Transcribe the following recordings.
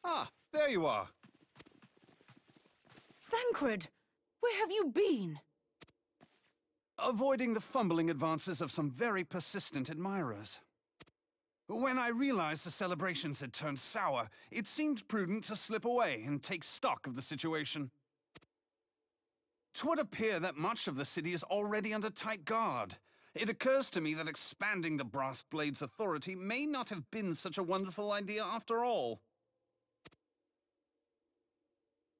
Ah, there you are. Thancred, where have you been? Avoiding the fumbling advances of some very persistent admirers. When I realized the celebrations had turned sour, it seemed prudent to slip away and take stock of the situation. 'Twould appear that much of the city is already under tight guard. It occurs to me that expanding the Brass Blade's authority may not have been such a wonderful idea after all.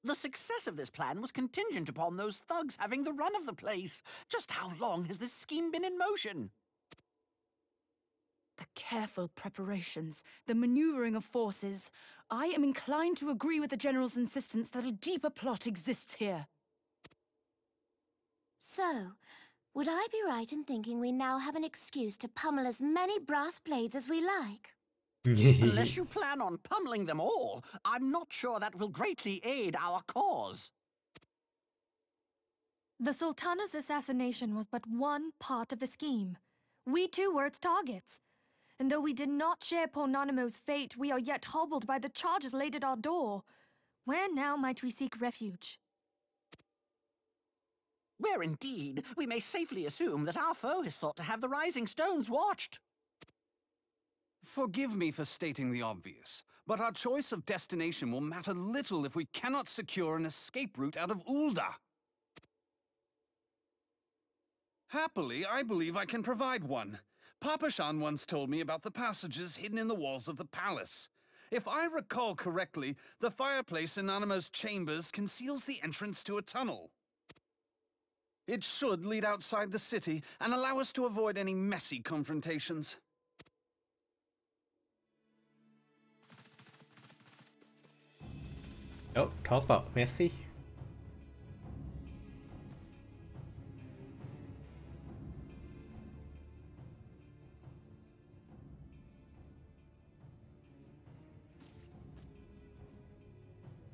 The success of this plan was contingent upon those thugs having the run of the place. Just how long has this scheme been in motion? The careful preparations, the maneuvering of forces. I am inclined to agree with the General's insistence that a deeper plot exists here. So, would I be right in thinking we now have an excuse to pummel as many brass blades as we like? Unless you plan on pummeling them all, I'm not sure that will greatly aid our cause. The Sultana's assassination was but one part of the scheme. We too were its targets. And though we did not share Pornanimo's fate, we are yet hobbled by the charges laid at our door. Where now might we seek refuge? Where indeed, we may safely assume that our foe is thought to have the Rising Stones watched. Forgive me for stating the obvious, but our choice of destination will matter little if we cannot secure an escape route out of Ul'dah. Happily, I believe I can provide one. Papashan once told me about the passages hidden in the walls of the palace. If I recall correctly, the fireplace in Animo's chambers conceals the entrance to a tunnel. It should lead outside the city and allow us to avoid any messy confrontations. Oh, talk about messy.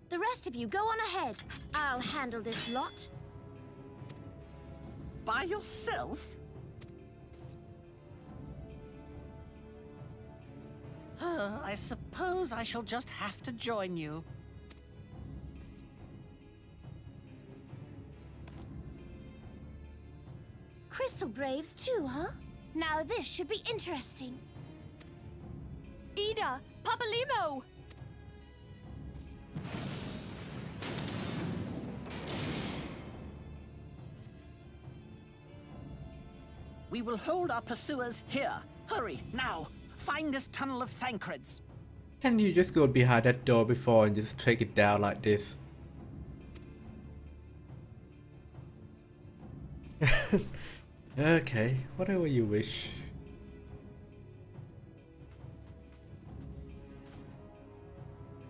The rest of you go on ahead. I'll handle this lot. By yourself? I suppose I shall just have to join you. Crystal Braves too, huh? Now this should be interesting. Ida! Papalimo! We will hold our pursuers here. Hurry, now! Find this tunnel of Thancred's. Can you just go behind that door before and just take it down like this? Okay, whatever you wish.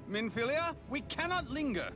Minfilia, we cannot linger.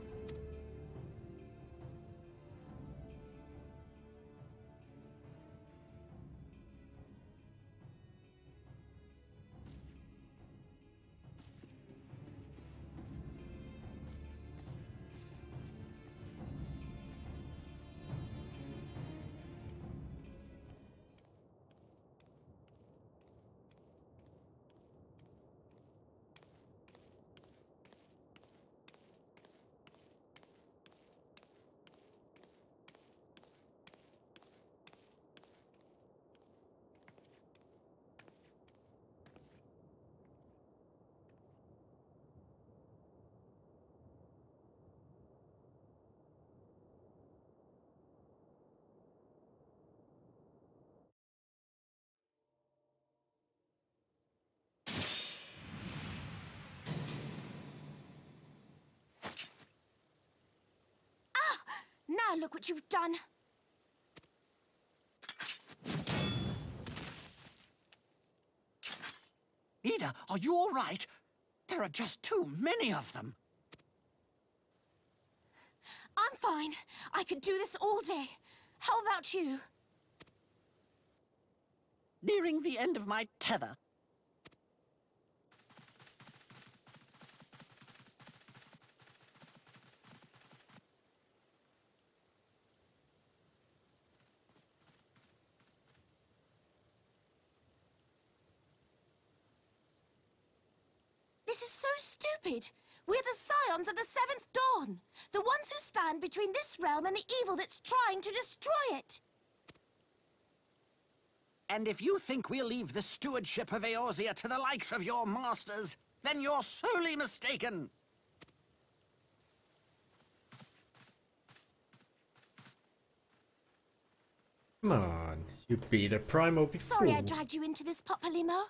Now look what you've done. Ida, are you all right? There are just too many of them. I'm fine. I could do this all day. How about you? Nearing the end of my tether. This is so stupid. We're the scions of the Seventh Dawn, the ones who stand between this realm and the evil that's trying to destroy it. And if you think we'll leave the stewardship of Eorzea to the likes of your masters, then you're sorely mistaken. Come on, you beat a Primo before. Sorry I dragged you into this, Popolimo.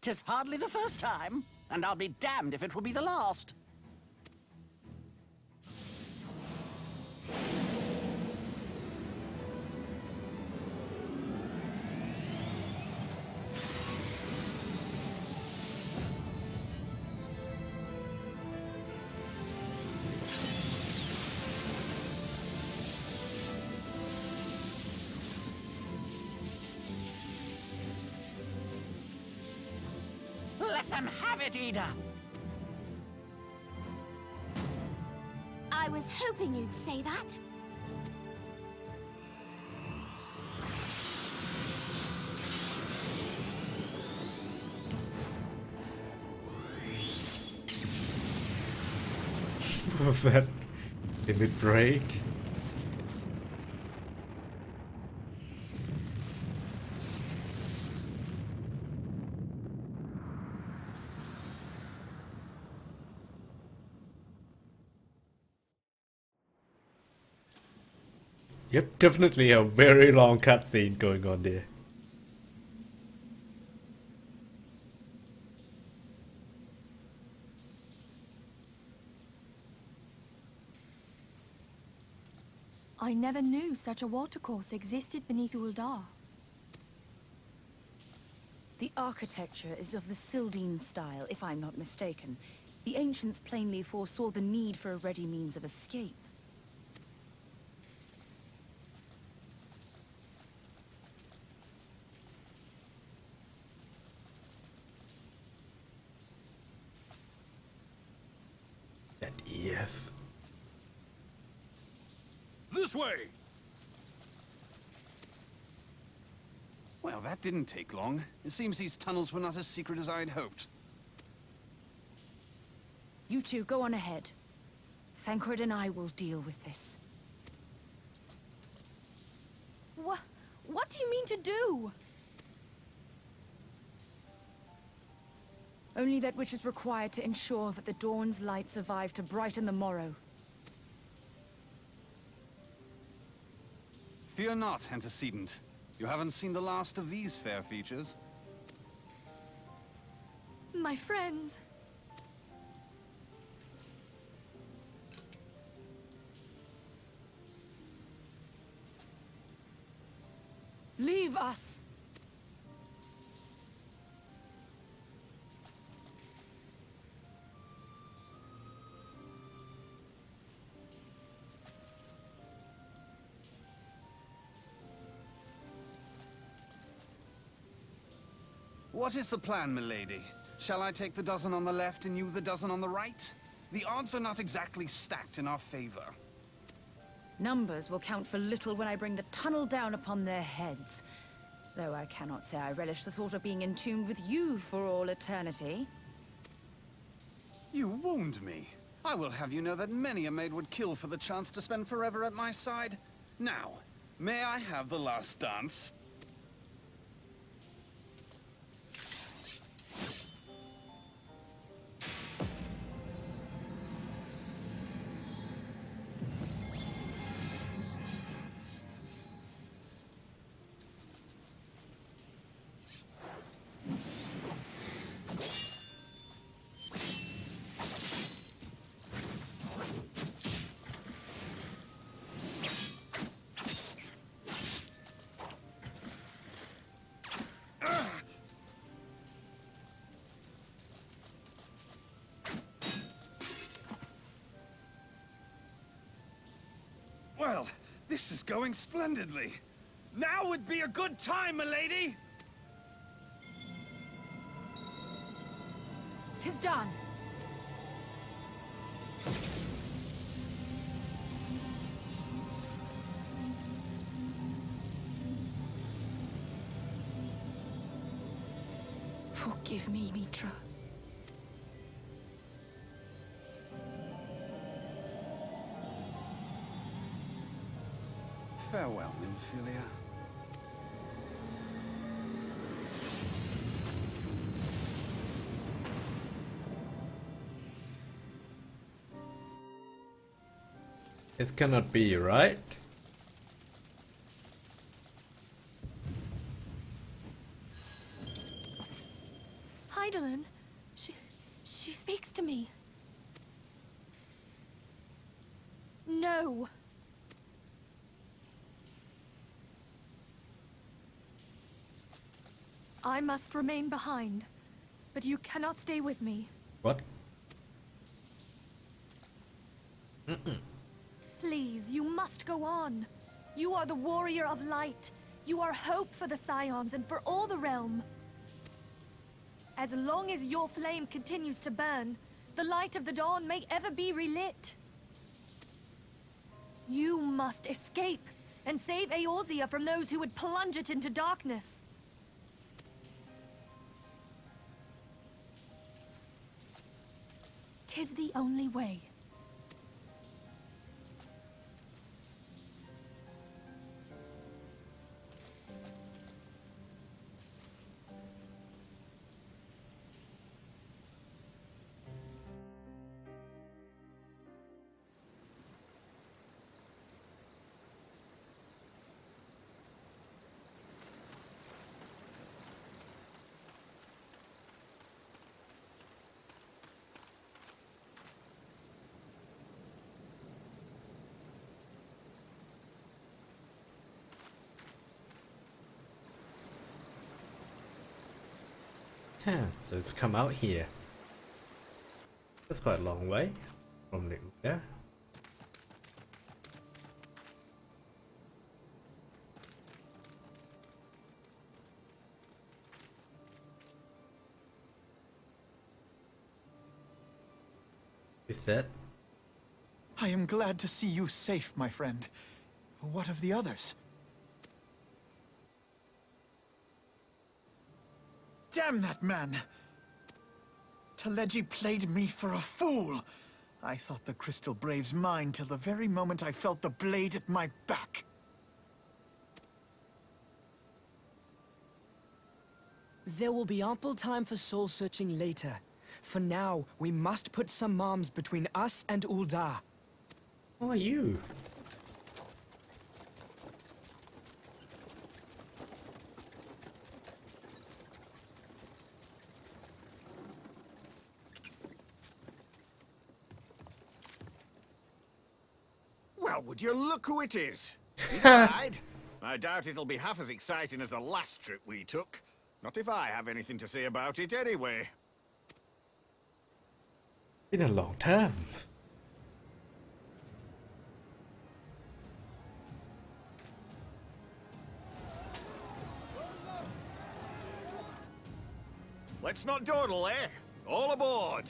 'Tis hardly the first time, and I'll be damned if it will be the last. Let them have it, Ida! I was hoping you'd say that. What was that? Did it break? Yep, definitely a very long cutscene going on there. I never knew such a watercourse existed beneath Uldar. The architecture is of the Sildine style, if I'm not mistaken. The ancients plainly foresaw the need for a ready means of escape. Yes. This way! Well, that didn't take long. It seems these tunnels were not as secret as I'd hoped. You two, go on ahead. Thancred and I will deal with this. What do you mean to do? Only that which is required to ensure that the dawn's light survive to brighten the morrow. Fear not, antecedent. You haven't seen the last of these fair features. My friends. Leave us! What is the plan, milady? Shall I take the dozen on the left and you the dozen on the right? The odds are not exactly stacked in our favor. Numbers will count for little when I bring the tunnel down upon their heads. Though I cannot say I relish the thought of being entombed with you for all eternity. You wound me. I will have you know that many a maid would kill for the chance to spend forever at my side. Now, may I have the last dance? Well, this is going splendidly. Now would be a good time, milady! 'Tis done! Forgive me, Mitra. Farewell, Nymphilia. It cannot be, right? Heidelin, she speaks to me. No. I must remain behind, but you cannot stay with me. What? Please, you must go on. You are the warrior of light. You are hope for the Scions and for all the realm. As long as your flame continues to burn, the light of the dawn may ever be relit. You must escape and save Eorzea from those who would plunge it into darkness. Tis the only way. Huh, so it's come out here. That's quite a long way from the Uga. Is that? I am glad to see you safe, my friend. What of the others? Damn that man! Teleji played me for a fool! I thought the Crystal Brave's mine till the very moment I felt the blade at my back. There will be ample time for soul-searching later. For now, we must put some arms between us and Ul'dah. Who are you? Well, would you look who it is? He died. I doubt it'll be half as exciting as the last trip we took. Not if I have anything to say about it anyway. Been a long time. Let's not dawdle, eh? All aboard!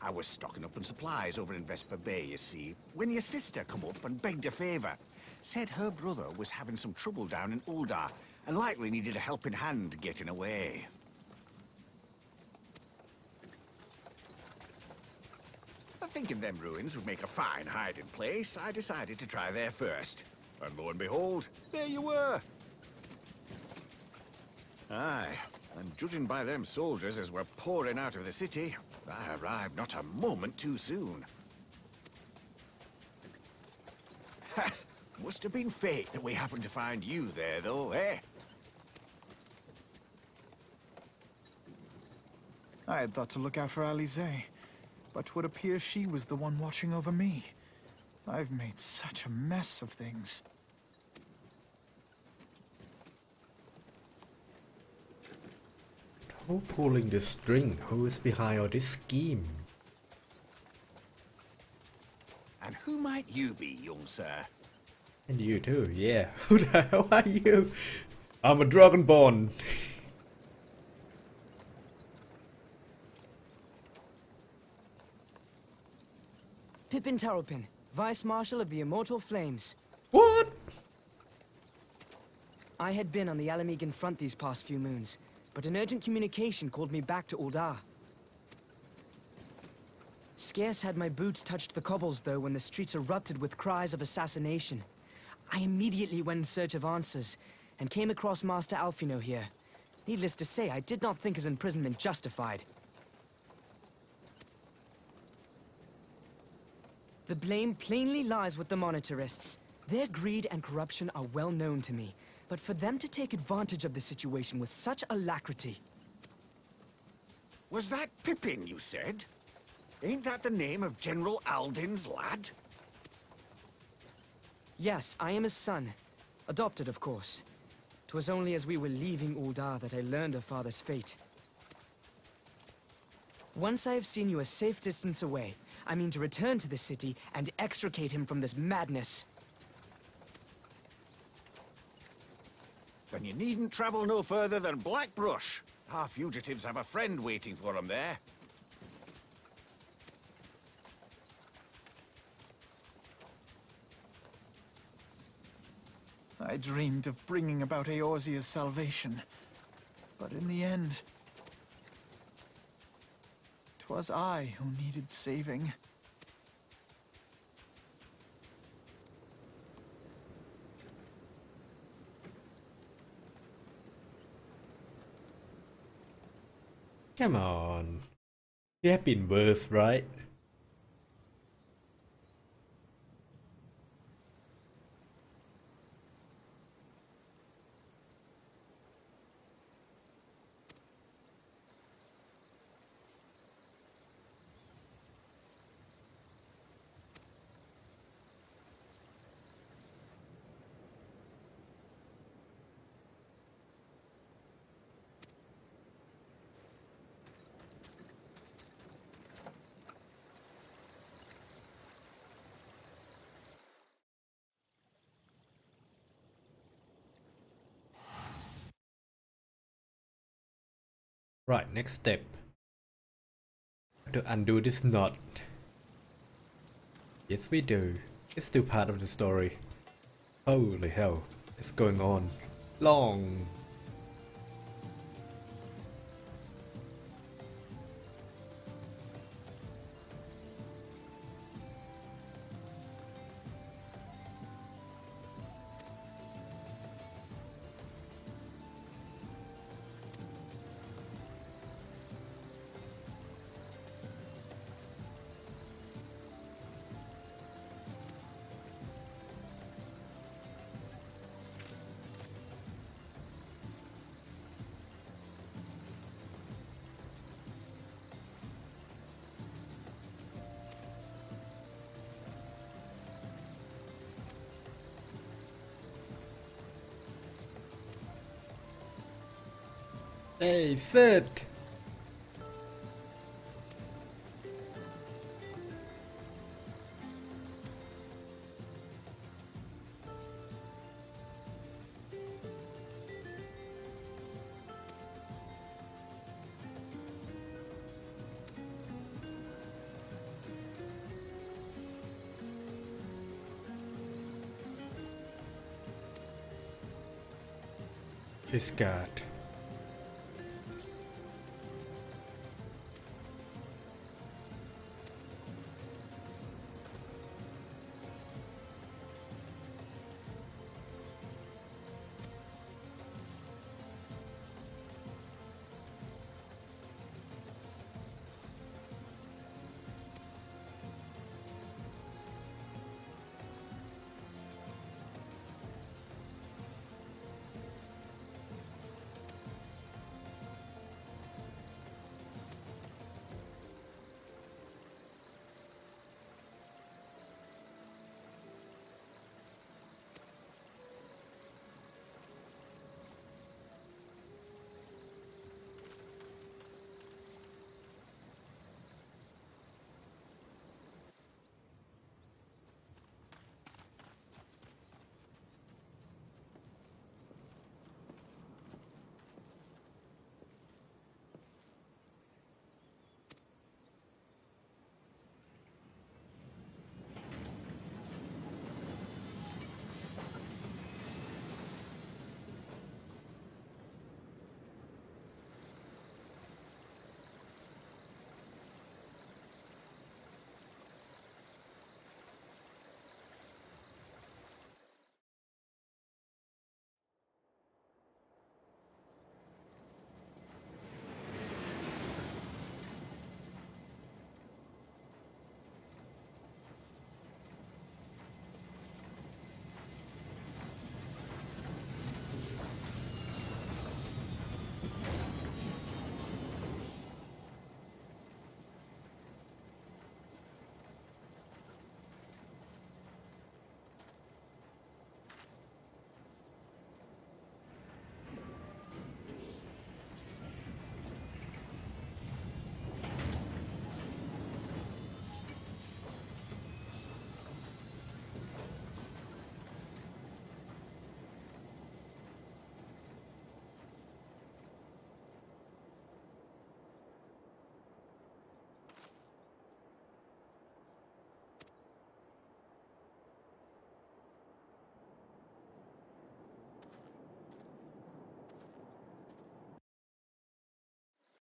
I was stocking up on supplies over in Vesper Bay, you see, when your sister come up and begged a favor. Said her brother was having some trouble down in Ul'dah, and likely needed a helping hand getting away. Thinking them ruins would make a fine hiding place, I decided to try there first. And lo and behold, there you were. Aye, and judging by them soldiers as were pouring out of the city, I arrived not a moment too soon. Ha! Must have been fate that we happened to find you there, though, eh? I had thought to look out for Alize, but 'twould appear she was the one watching over me. I've made such a mess of things. Who pulling the string? Who is behind all this scheme? And who might you be, young sir? And you too, yeah. Who the hell are you? I'm a Dragonborn. Pippin Taropin, Vice Marshal of the Immortal Flames. What? I had been on the Alamegan front these past few moons, but an urgent communication called me back to Uldar. Scarce had my boots touched the cobbles, though, when the streets erupted with cries of assassination. I immediately went in search of answers, and came across Master Alfino here. Needless to say, I did not think his imprisonment justified. The blame plainly lies with the Monitarists. Their greed and corruption are well known to me, but for them to take advantage of the situation with such alacrity... Was that Pippin, you said? Ain't that the name of General Aldin's lad? Yes, I am his son. Adopted, of course. 'Twas only as we were leaving Uldar that I learned of father's fate. Once I have seen you a safe distance away, I mean to return to the city and extricate him from this madness. Then you needn't travel no further than Blackbrush. Our fugitives have a friend waiting for them there. I dreamed of bringing about Eorzea's salvation, but in the end, 'twas I who needed saving. Come on. You have been worse, right? Right, next step. To undo this knot. Yes, we do. It's still part of the story. Holy hell, it's going on long. Hey, sit! His God.